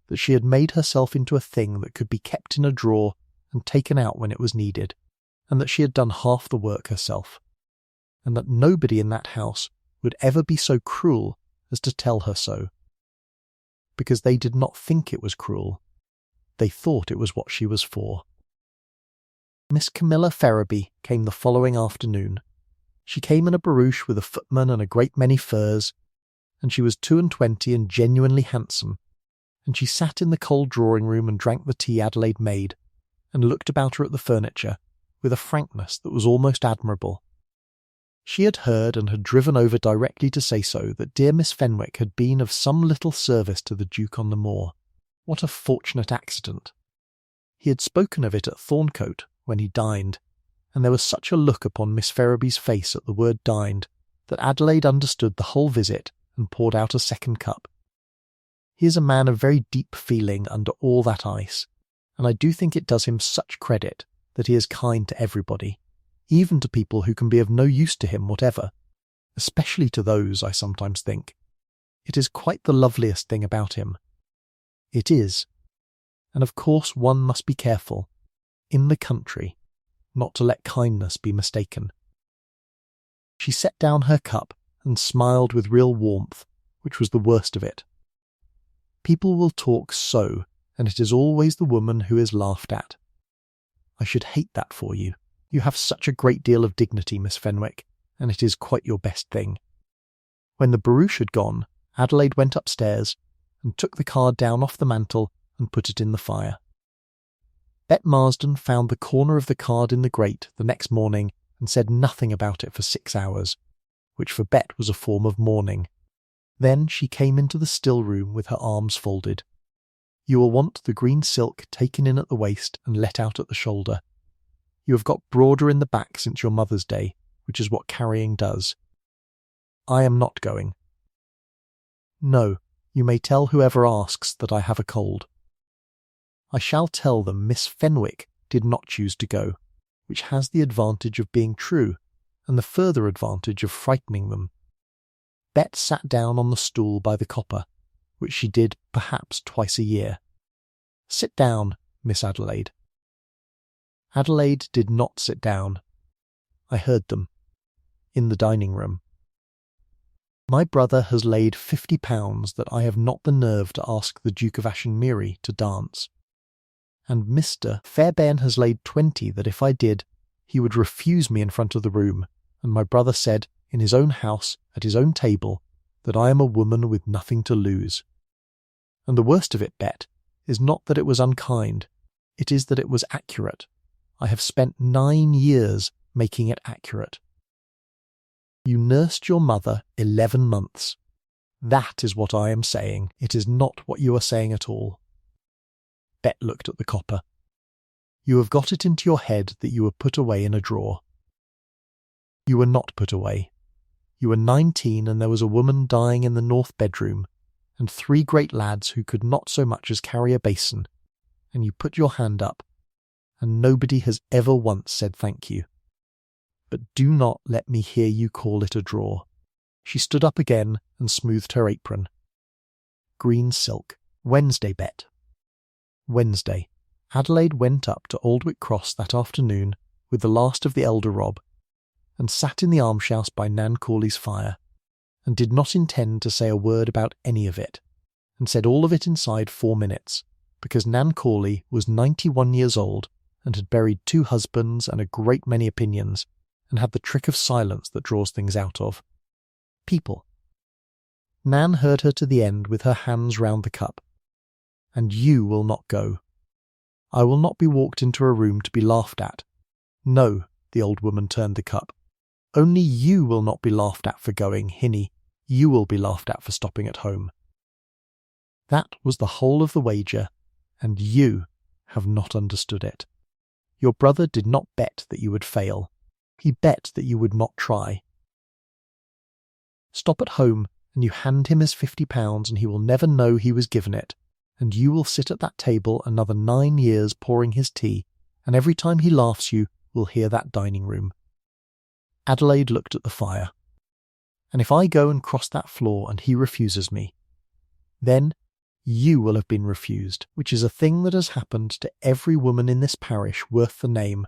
that she had made herself into a thing that could be kept in a drawer and taken out when it was needed, and that she had done half the work herself, and that nobody in that house would ever be so cruel as to tell her so. Because they did not think it was cruel. They thought it was what she was for. Miss Camilla Ferraby came the following afternoon. She came in a barouche with a footman and a great many furs, and she was 22 and genuinely handsome, and she sat in the cold drawing-room and drank the tea Adelaide made, and looked about her at the furniture, with a frankness that was almost admirable. She had heard and had driven over directly to say so that dear Miss Fenwick had been of some little service to the Duke on the moor. What a fortunate accident! He had spoken of it at Thorncote when he dined, and there was such a look upon Miss Ferraby's face at the word dined that Adelaide understood the whole visit and poured out a second cup. He is a man of very deep feeling under all that ice, and I do think it does him such credit that he is kind to everybody, even to people who can be of no use to him whatever, especially to those, I sometimes think. It is quite the loveliest thing about him. It is. And of course one must be careful, in the country, not to let kindness be mistaken. She set down her cup and smiled with real warmth, which was the worst of it. People will talk so, and it is always the woman who is laughed at. I should hate that for you. You have such a great deal of dignity, Miss Fenwick, and it is quite your best thing. When the barouche had gone, Adelaide went upstairs and took the card down off the mantel and put it in the fire. Bet Marsden found the corner of the card in the grate the next morning and said nothing about it for 6 hours, which for Bet was a form of mourning. Then she came into the still room with her arms folded. You will want the green silk taken in at the waist and let out at the shoulder. You have got broader in the back since your mother's day, which is what carrying does. I am not going. No, you may tell whoever asks that I have a cold. I shall tell them Miss Fenwick did not choose to go, which has the advantage of being true, and the further advantage of frightening them. Bet sat down on the stool by the copper, which she did perhaps twice a year. Sit down, Miss Adelaide. Adelaide did not sit down. I heard them. In the dining-room. My brother has laid £50 that I have not the nerve to ask the Duke of Ashenmere to dance. and Mr. Fairbairn has laid 20 that if I did, he would refuse me in front of the room, and my brother said, in his own house, at his own table, that I am a woman with nothing to lose. And the worst of it, Bet, is not that it was unkind, it is that it was accurate. I have spent 9 years making it accurate. You nursed your mother 11 months. That is what I am saying. It is not what you are saying at all. Bet looked at the copper. You have got it into your head that you were put away in a drawer. You were not put away. You were 19 and there was a woman dying in the north bedroom, and 3 great lads who could not so much as carry a basin, and you put your hand up, and nobody has ever once said thank you. But do not let me hear you call it a drawer. She stood up again and smoothed her apron. Green silk. Wednesday, Bet. Wednesday. Adelaide went up to Aldwick Cross that afternoon with the last of the elder Rob, and sat in the almshouse by Nan Cawley's fire, and did not intend to say a word about any of it, and said all of it inside 4 minutes, because Nan Cawley was 91 years old and had buried 2 husbands and a great many opinions, and had the trick of silence that draws things out of people. Nan heard her to the end with her hands round the cup. And you will not go. I will not be walked into a room to be laughed at. No, the old woman turned the cup. Only you will not be laughed at for going, Hinny. You will be laughed at for stopping at home. That was the whole of the wager, and you have not understood it. Your brother did not bet that you would fail. He bet that you would not try. Stop at home, and you hand him his £50, and he will never know he was given it, and you will sit at that table another 9 years pouring his tea, and every time he laughs you will hear that dining room. Adelaide looked at the fire. And if I go and cross that floor and he refuses me, then you will have been refused, which is a thing that has happened to every woman in this parish worth the name,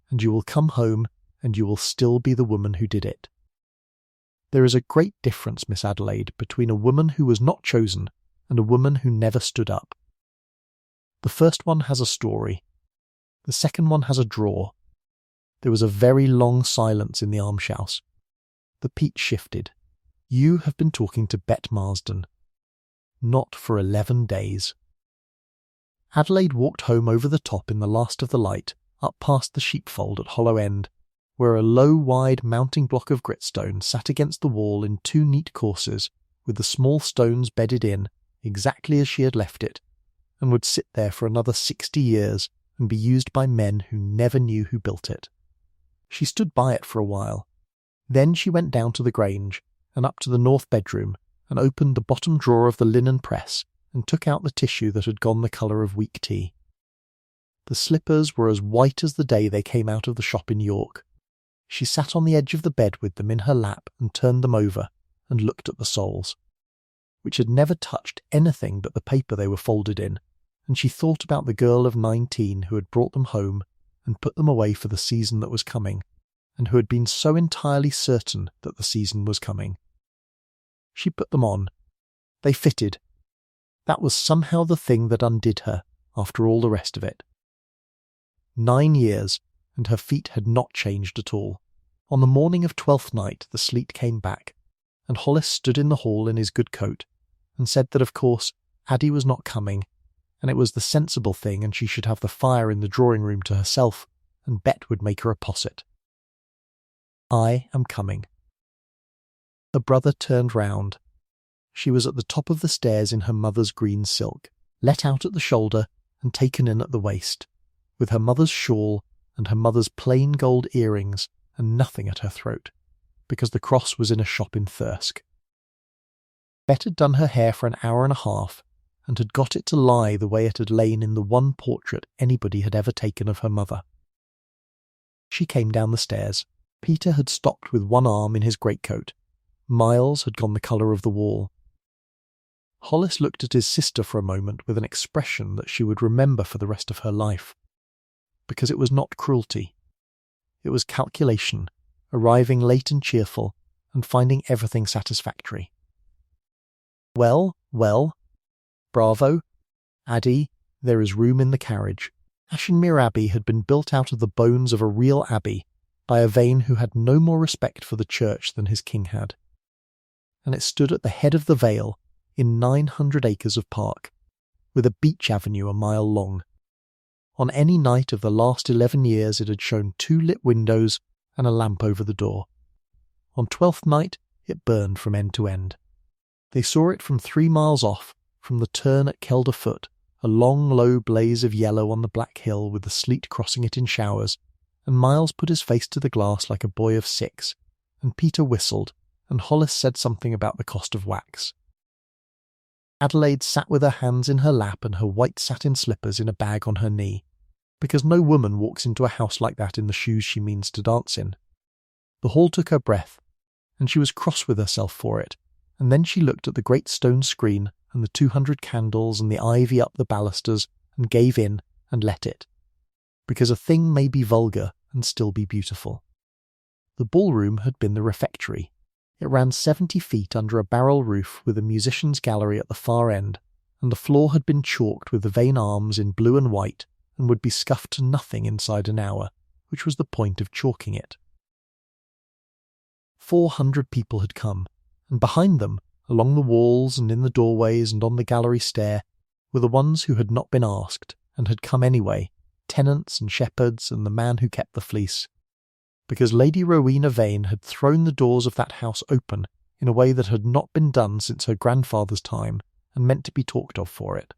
and you will come home and you will still be the woman who did it. There is a great difference, Miss Adelaide, between a woman who was not chosen and a woman who never stood up. The first one has a story. The second one has a drawer. There was a very long silence in the almshouse. The peat shifted. You have been talking to Bet Marsden. Not for 11 days. Adelaide walked home over the top in the last of the light, up past the sheepfold at Hollow End, where a low, wide mounting block of gritstone sat against the wall in 2 neat courses, with the small stones bedded in, exactly as she had left it, and would sit there for another 60 years and be used by men who never knew who built it. She stood by it for a while. Then she went down to the Grange, and up to the north bedroom, and opened the bottom drawer of the linen press, and took out the tissue that had gone the colour of weak tea. The slippers were as white as the day they came out of the shop in York. She sat on the edge of the bed with them in her lap and turned them over, and looked at the soles, which had never touched anything but the paper they were folded in, and she thought about the girl of 19 who had brought them home and put them away for the season that was coming, and who had been so entirely certain that the season was coming. She put them on. They fitted. That was somehow the thing that undid her, after all the rest of it. 9 years, and her feet had not changed at all. On the morning of 12th night the sleet came back, and Hollis stood in the hall in his good coat, and said that of course Addie was not coming, and it was the sensible thing, and she should have the fire in the drawing-room to herself, and Bet would make her a posset. I am coming. Her brother turned round. She was at the top of the stairs in her mother's green silk, let out at the shoulder and taken in at the waist, with her mother's shawl and her mother's plain gold earrings and nothing at her throat, because the cross was in a shop in Thirsk. Bet had done her hair for an hour and a half, and had got it to lie the way it had lain in the one portrait anybody had ever taken of her mother. She came down the stairs. Peter had stopped with one arm in his greatcoat. Miles had gone the colour of the wall. Hollis looked at his sister for a moment with an expression that she would remember for the rest of her life, because it was not cruelty. It was calculation, arriving late and cheerful, and finding everything satisfactory. Well, well. Bravo. Addie, there is room in the carriage. Ashenmere Abbey had been built out of the bones of a real abbey by a Vane who had no more respect for the church than his king had. And it stood at the head of the Vale in 900 acres of park, with a beech avenue a mile long. On any night of the last 11 years it had shown 2 lit windows and a lamp over the door. On 12th night it burned from end to end. They saw it from 3 miles off, from the turn at Kelder Foot, a long low blaze of yellow on the black hill with the sleet crossing it in showers, and Miles put his face to the glass like a boy of 6, and Peter whistled, and Hollis said something about the cost of wax. Adelaide sat with her hands in her lap and her white satin slippers in a bag on her knee, because no woman walks into a house like that in the shoes she means to dance in. The hall took her breath, and she was cross with herself for it, and then she looked at the great stone screen and the 200 candles and the ivy up the balusters and gave in and let it, because a thing may be vulgar and still be beautiful. The ballroom had been the refectory. It ran 70 feet under a barrel roof with a musician's gallery at the far end, and the floor had been chalked with the Vane arms in blue and white and would be scuffed to nothing inside an hour, which was the point of chalking it. 400 people had come, and behind them, along the walls and in the doorways and on the gallery stair, were the ones who had not been asked and had come anyway, tenants and shepherds and the man who kept the fleece, because Lady Rowena Vane had thrown the doors of that house open in a way that had not been done since her grandfather's time and meant to be talked of for it.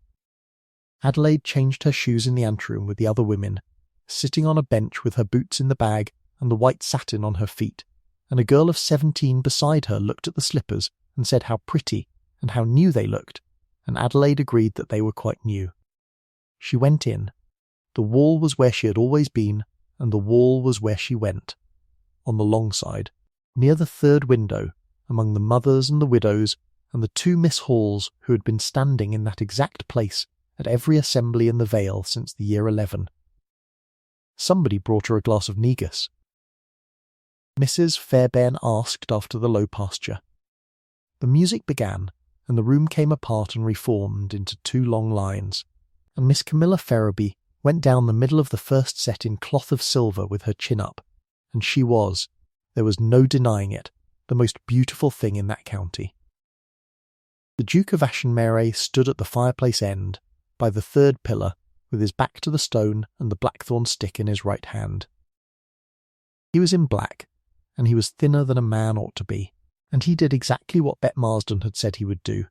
Adelaide changed her shoes in the anteroom with the other women, sitting on a bench with her boots in the bag and the white satin on her feet, and a girl of 17 beside her looked at the slippers and said how pretty and how new they looked, and Adelaide agreed that they were quite new. She went in. The wall was where she had always been, and the wall was where she went, on the long side, near the 3rd window, among the mothers and the widows and the 2 Miss Halls who had been standing in that exact place at every assembly in the Vale since the year 11. Somebody brought her a glass of negus. Mrs. Fairbairn asked after the low pasture. The music began, and the room came apart and reformed into 2 long lines, and Miss Camilla Ferraby went down the middle of the first set in cloth of silver with her chin up, and she was, there was no denying it, the most beautiful thing in that county. The Duke of Ashenmere stood at the fireplace end, by the 3rd pillar, with his back to the stone and the blackthorn stick in his right hand. He was in black, and he was thinner than a man ought to be, and he did exactly what Bet Marsden had said he would do.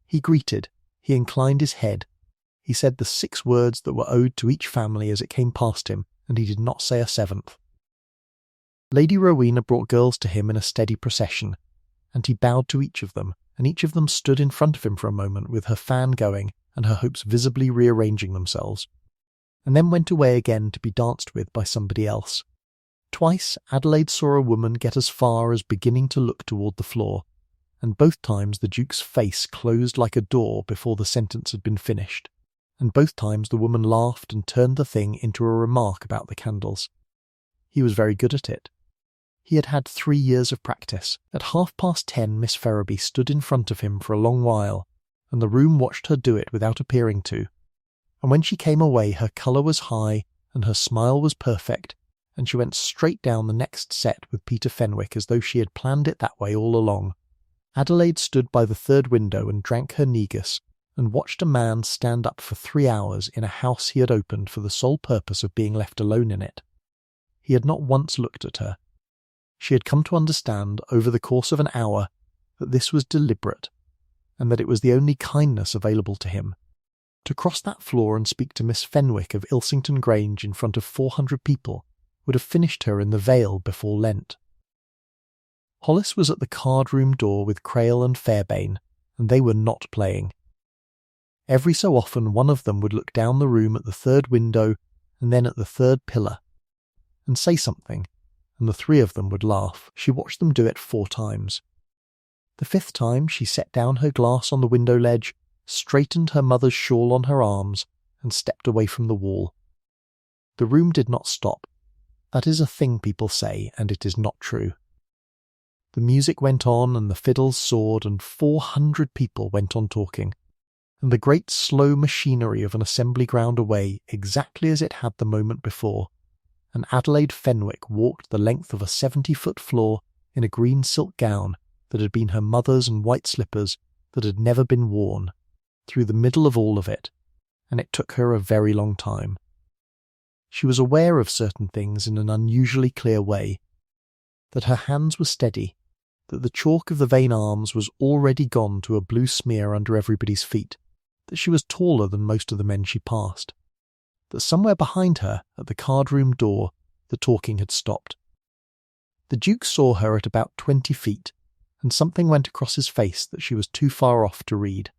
He greeted, he inclined his head, he said the 6 words that were owed to each family as it came past him, and he did not say a 7th. Lady Rowena brought girls to him in a steady procession, and he bowed to each of them, and each of them stood in front of him for a moment with her fan going and her hopes visibly rearranging themselves, and then went away again to be danced with by somebody else. Twice Adelaide saw a woman get as far as beginning to look toward the floor, and both times the Duke's face closed like a door before the sentence had been finished, and both times the woman laughed and turned the thing into a remark about the candles. He was very good at it. He had had 3 years of practice. At 10:30 Miss Ferraby stood in front of him for a long while, and the room watched her do it without appearing to, and when she came away her colour was high and her smile was perfect, and she went straight down the next set with Peter Fenwick as though she had planned it that way all along. Adelaide stood by the 3rd window and drank her negus, and watched a man stand up for 3 hours in a house he had opened for the sole purpose of being left alone in it. He had not once looked at her. She had come to understand, over the course of an hour, that this was deliberate, and that it was the only kindness available to him. To cross that floor and speak to Miss Fenwick of Ilsington Grange in front of 400 people would have finished her in the Vale before Lent. Hollis was at the card-room door with Crail and Fairbairn, and they were not playing. Every so often one of them would look down the room at the 3rd window and then at the 3rd pillar, and say something, and the 3 of them would laugh. She watched them do it 4 times. The 5th time she set down her glass on the window ledge, straightened her mother's shawl on her arms, and stepped away from the wall. The room did not stop. That is a thing people say, and it is not true. The music went on, and the fiddles soared, and 400 people went on talking, and the great slow machinery of an assembly ground away exactly as it had the moment before, and Adelaide Fenwick walked the length of a 70-foot floor in a green silk gown that had been her mother's and white slippers that had never been worn, through the middle of all of it, and it took her a very long time. She was aware of certain things in an unusually clear way, that her hands were steady, that the chalk of the vein arms was already gone to a blue smear under everybody's feet, that she was taller than most of the men she passed, that somewhere behind her, at the card-room door, the talking had stopped. The Duke saw her at about 20 feet, and something went across his face that she was too far off to read.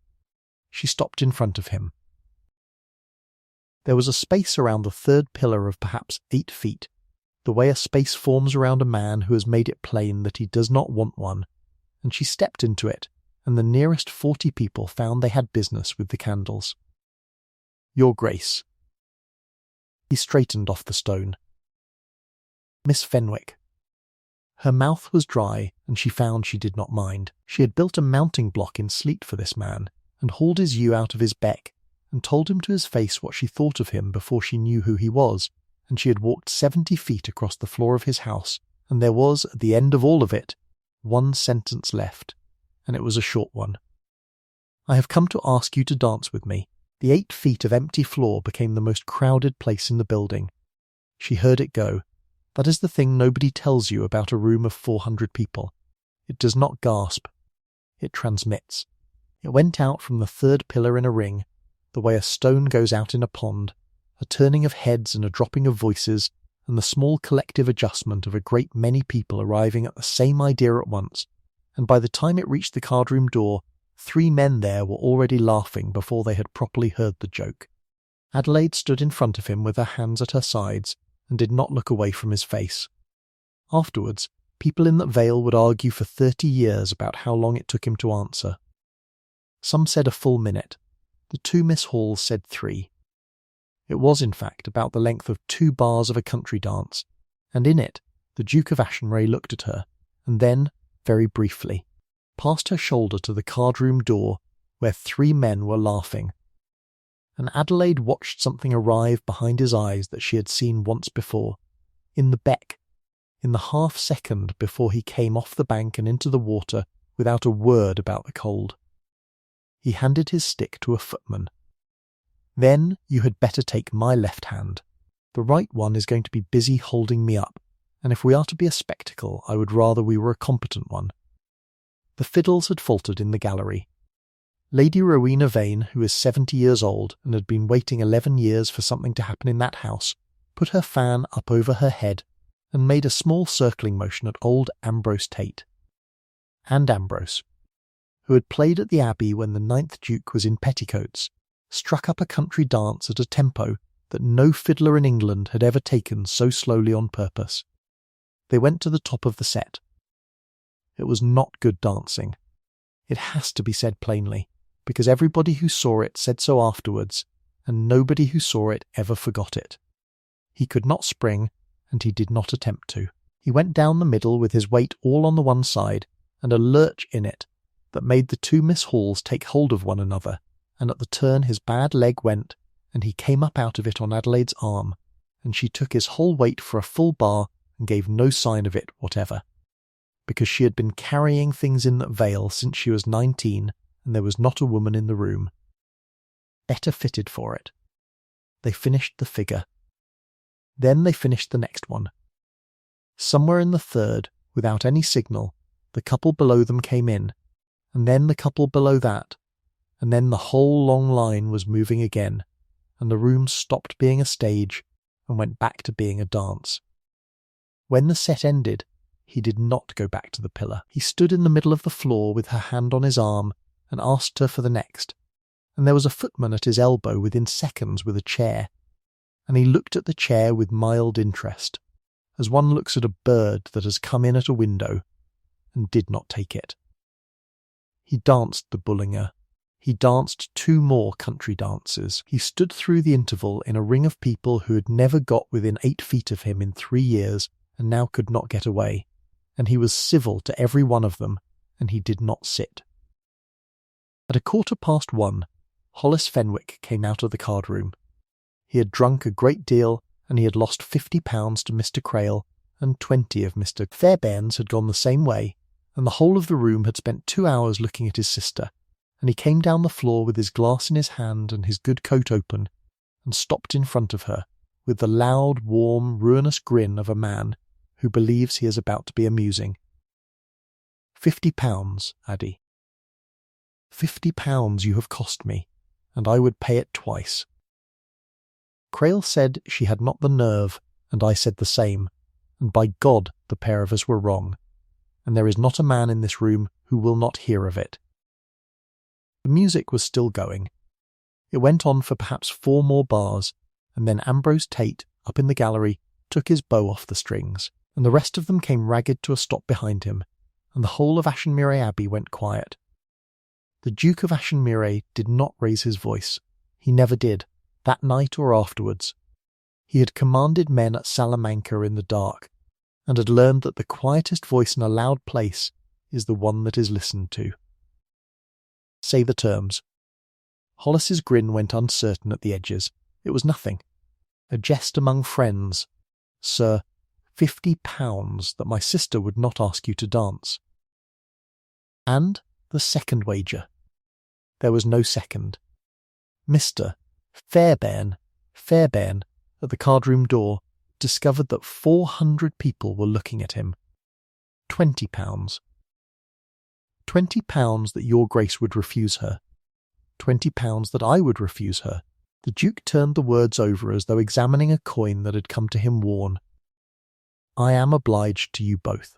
She stopped in front of him. There was a space around the third pillar of perhaps 8 feet, the way a space forms around a man who has made it plain that he does not want one, and she stepped into it, and the nearest 40 people found they had business with the candles. "Your Grace." He straightened off the stone. "Miss Fenwick." Her mouth was dry, and she found she did not mind. She had built a mounting block in sleet for this man, and hauled his ewe out of his beck, and told him to his face what she thought of him before she knew who he was, and she had walked 70 feet across the floor of his house, and there was, at the end of all of it, one sentence left, and it was a short one. "I have come to ask you to dance with me." The 8 feet of empty floor became the most crowded place in the building. She heard it go. That is the thing nobody tells you about a room of 400 people. It does not gasp. It transmits. It went out from the third pillar in a ring, the way a stone goes out in a pond, a turning of heads and a dropping of voices, and the small collective adjustment of a great many people arriving at the same idea at once, and by the time it reached the card-room door, 3 men there were already laughing before they had properly heard the joke. Adelaide stood in front of him with her hands at her sides, and did not look away from his face. Afterwards, people in that Vale would argue for 30 years about how long it took him to answer. Some said a full minute. The 2 Miss Halls said 3. It was, in fact, about the length of 2 bars of a country dance, and in it the Duke of Ashenmere looked at her, and then, very briefly, passed her shoulder to the card-room door, where 3 men were laughing. And Adelaide watched something arrive behind his eyes that she had seen once before, in the beck, in the half-second before he came off the bank and into the water without a word about the cold. He handed his stick to a footman. "Then you had better take my left hand. The right one is going to be busy holding me up, and if we are to be a spectacle, I would rather we were a competent one." The fiddles had faltered in the gallery. Lady Rowena Vane, who is 70 years old and had been waiting 11 years for something to happen in that house, put her fan up over her head and made a small circling motion at old Ambrose Tate. And Ambrose, who had played at the Abbey when the 9th Duke was in petticoats, struck up a country dance at a tempo that no fiddler in England had ever taken so slowly on purpose. They went to the top of the set. It was not good dancing. It has to be said plainly, because everybody who saw it said so afterwards, and nobody who saw it ever forgot it. He could not spring, and he did not attempt to. He went down the middle with his weight all on the one side, and a lurch in it, that made the 2 Miss Halls take hold of one another, and at the turn his bad leg went, and he came up out of it on Adelaide's arm, and she took his whole weight for a full bar and gave no sign of it whatever, because she had been carrying things in that Vale since she was 19, and there was not a woman in the room better fitted for it. They finished the figure. Then they finished the next one. Somewhere in the third, without any signal, the couple below them came in, and then the couple below that, and then the whole long line was moving again, and the room stopped being a stage and went back to being a dance. When the set ended, he did not go back to the pillar. He stood in the middle of the floor with her hand on his arm and asked her for the next, and there was a footman at his elbow within seconds with a chair, and he looked at the chair with mild interest, as one looks at a bird that has come in at a window, and did not take it. He danced the Bullinger. He danced 2 more country dances. He stood through the interval in a ring of people who had never got within 8 feet of him in 3 years, and now could not get away, and he was civil to every one of them, and he did not sit. At 1:15, Hollis Fenwick came out of the card room. He had drunk a great deal, and he had lost £50 to Mr. Crail, and 20 of Mr. Fairbairn's had gone the same way, and the whole of the room had spent 2 hours looking at his sister, and he came down the floor with his glass in his hand and his good coat open, and stopped in front of her, with the loud, warm, ruinous grin of a man who believes he is about to be amusing. £50, Addie. £50 you have cost me, and I would pay it twice. Crail said she had not the nerve, and I said the same, and by God the pair of us were wrong, and there is not a man in this room who will not hear of it. The music was still going. It went on for perhaps 4 more bars, and then Ambrose Tate, up in the gallery, took his bow off the strings, and the rest of them came ragged to a stop behind him, and the whole of Ashenmere Abbey went quiet. The Duke of Ashenmere did not raise his voice. He never did, that night or afterwards. He had commanded men at Salamanca in the dark, and had learned that the quietest voice in a loud place is the one that is listened to. Say the terms. Hollis's grin went uncertain at the edges. It was nothing. A jest among friends. Sir, £50 that my sister would not ask you to dance. And the second wager. There was no second. Mr. Fairbairn, at the card-room door, discovered that 400 people were looking at him. £20. £20 that your Grace would refuse her. £20 that I would refuse her. The Duke turned the words over as though examining a coin that had come to him worn. I am obliged to you both.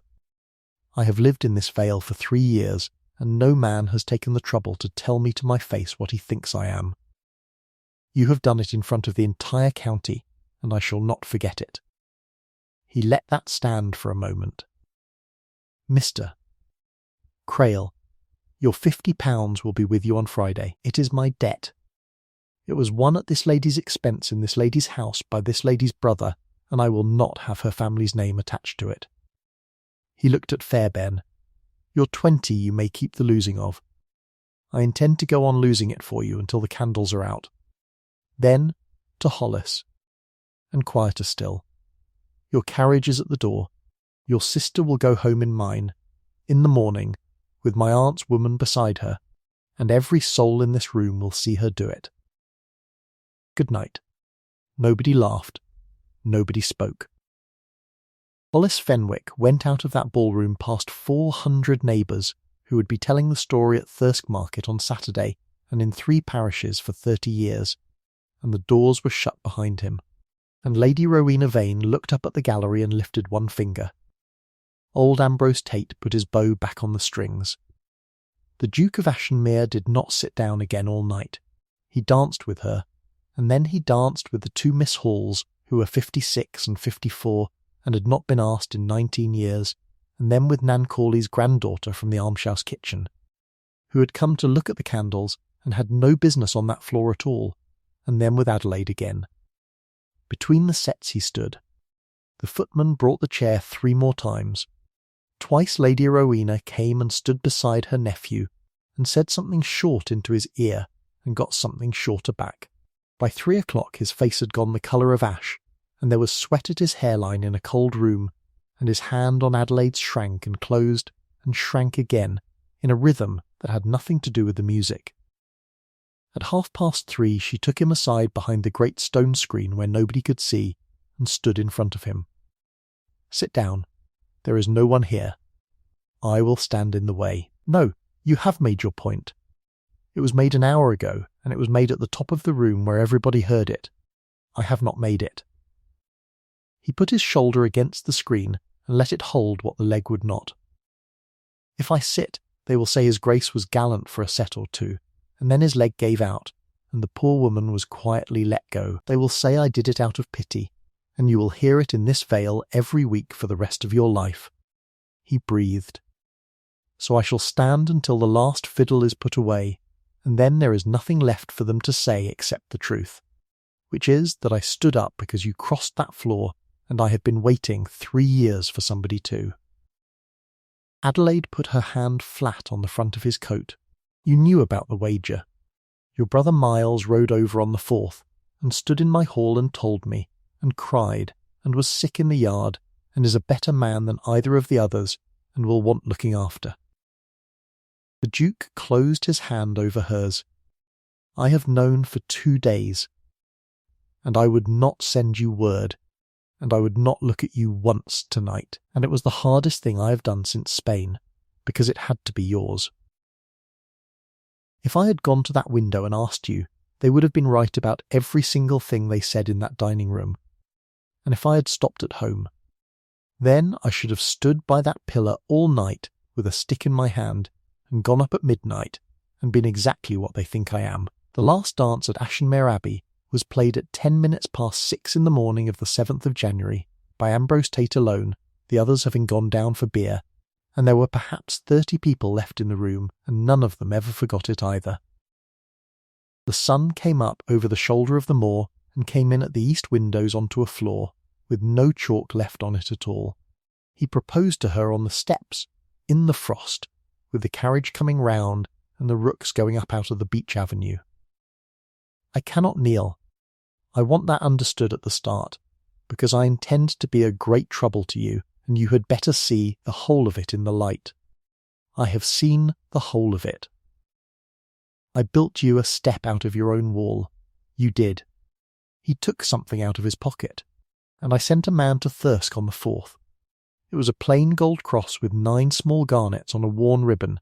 I have lived in this Vale for 3 years, and no man has taken the trouble to tell me to my face what he thinks I am. You have done it in front of the entire county, and I shall not forget it. He let that stand for a moment. Mr. Crail, your £50 will be with you on Friday. It is my debt. It was won at this lady's expense in this lady's house by this lady's brother, and I will not have her family's name attached to it. He looked at Fairbairn. Your 20 you may keep the losing of. I intend to go on losing it for you until the candles are out. Then to Hollis. And quieter still. Your carriage is at the door. Your sister will go home in mine, in the morning, with my aunt's woman beside her, and every soul in this room will see her do it. Good night. Nobody laughed. Nobody spoke. Hollis Fenwick went out of that ballroom past 400 neighbours who would be telling the story at Thirsk Market on Saturday and in 3 parishes for 30 years, and the doors were shut behind him, and Lady Rowena Vane looked up at the gallery and lifted one finger. Old Ambrose Tate put his bow back on the strings. The Duke of Ashenmere did not sit down again all night. He danced with her, and then he danced with the 2 Miss Halls, who were 56 and 54, and had not been asked in 19 years, and then with Nan Cawley's granddaughter from the almshouse kitchen, who had come to look at the candles and had no business on that floor at all, and then with Adelaide again. Between the sets he stood. The footman brought the chair 3 more times. Twice Lady Rowena came and stood beside her nephew, and said something short into his ear, and got something shorter back. By 3 o'clock his face had gone the colour of ash, and there was sweat at his hairline in a cold room, and his hand on Adelaide's shrank and closed and shrank again, in a rhythm that had nothing to do with the music. At 3:30 she took him aside behind the great stone screen where nobody could see, and stood in front of him. Sit down. There is no one here. I will stand in the way. No, you have made your point. It was made an hour ago, and it was made at the top of the room where everybody heard it. I have not made it. He put his shoulder against the screen and let it hold what the leg would not. If I sit, they will say his Grace was gallant for a set or 2, and then his leg gave out, and the poor woman was quietly let go. They will say I did it out of pity, and you will hear it in this Vale every week for the rest of your life. He breathed. So I shall stand until the last fiddle is put away, and then there is nothing left for them to say except the truth, which is that I stood up because you crossed that floor, and I had been waiting 3 years for somebody to. Adelaide put her hand flat on the front of his coat. You knew about the wager. Your brother Miles rode over on the 4th, and stood in my hall and told me, and cried, and was sick in the yard, and is a better man than either of the others, and will want looking after. The Duke closed his hand over hers. I have known for 2 days, and I would not send you word, and I would not look at you once tonight, and it was the hardest thing I have done since Spain, because it had to be yours. If I had gone to that window and asked you, they would have been right about every single thing they said in that dining room. And if I had stopped at home, then I should have stood by that pillar all night with a stick in my hand, and gone up at midnight, and been exactly what they think I am. The last dance at Ashenmere Abbey was played at 10 minutes past 6 in the morning of the 7th of January, by Ambrose Tate alone, the others having gone down for beer, and there were perhaps 30 people left in the room, and none of them ever forgot it either. The sun came up over the shoulder of the moor, and came in at the east windows onto a floor, with no chalk left on it at all. He proposed to her on the steps, in the frost, with the carriage coming round, and the rooks going up out of the beech avenue. I cannot kneel. I want that understood at the start, because I intend to be a great trouble to you, and you had better see the whole of it in the light. I have seen the whole of it. I built you a step out of your own wall. You did. He took something out of his pocket, and I sent a man to Thirsk on the 4th. It was a plain gold cross with 9 small garnets on a worn ribbon,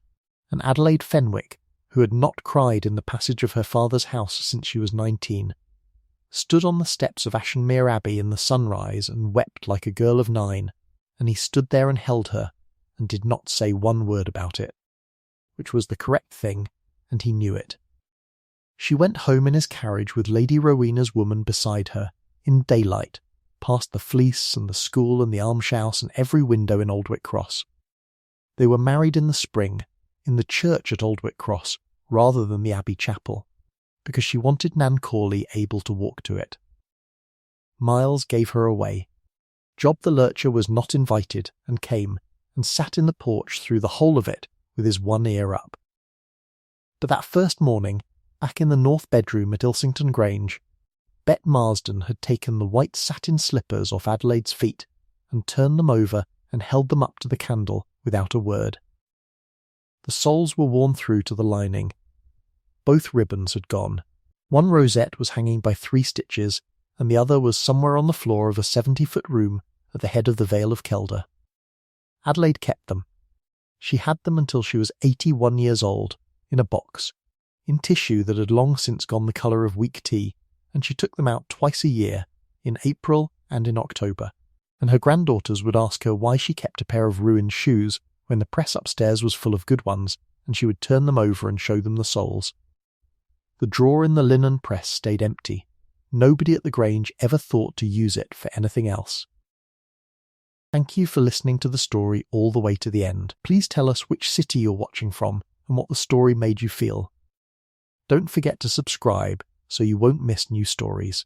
and Adelaide Fenwick, who had not cried in the passage of her father's house since she was 19, stood on the steps of Ashenmere Abbey in the sunrise and wept like a girl of 9, and he stood there and held her, and did not say one word about it, which was the correct thing, and he knew it. She went home in his carriage with Lady Rowena's woman beside her, in daylight, past the Fleece and the school and the almshouse and every window in Aldwick Cross. They were married in the spring, in the church at Aldwick Cross, rather than the Abbey chapel, because she wanted Nan Cawley able to walk to it. Miles gave her away. Job the lurcher was not invited, and came, and sat in the porch through the whole of it, with his one ear up. But that first morning, back in the north bedroom at Ilsington Grange, Bet Marsden had taken the white satin slippers off Adelaide's feet, and turned them over and held them up to the candle without a word. The soles were worn through to the lining. Both ribbons had gone. One rosette was hanging by 3 stitches, and the other was somewhere on the floor of a 70-foot room at the head of the Vale of Kelder. Adelaide kept them. She had them until she was 81 years old, in a box, in tissue that had long since gone the colour of weak tea, and she took them out twice a year, in April and in October, and her granddaughters would ask her why she kept a pair of ruined shoes when the press upstairs was full of good ones, and she would turn them over and show them the soles. The drawer in the linen press stayed empty. Nobody at the Grange ever thought to use it for anything else. Thank you for listening to the story all the way to the end. Please tell us which city you're watching from and what the story made you feel. Don't forget to subscribe so you won't miss new stories.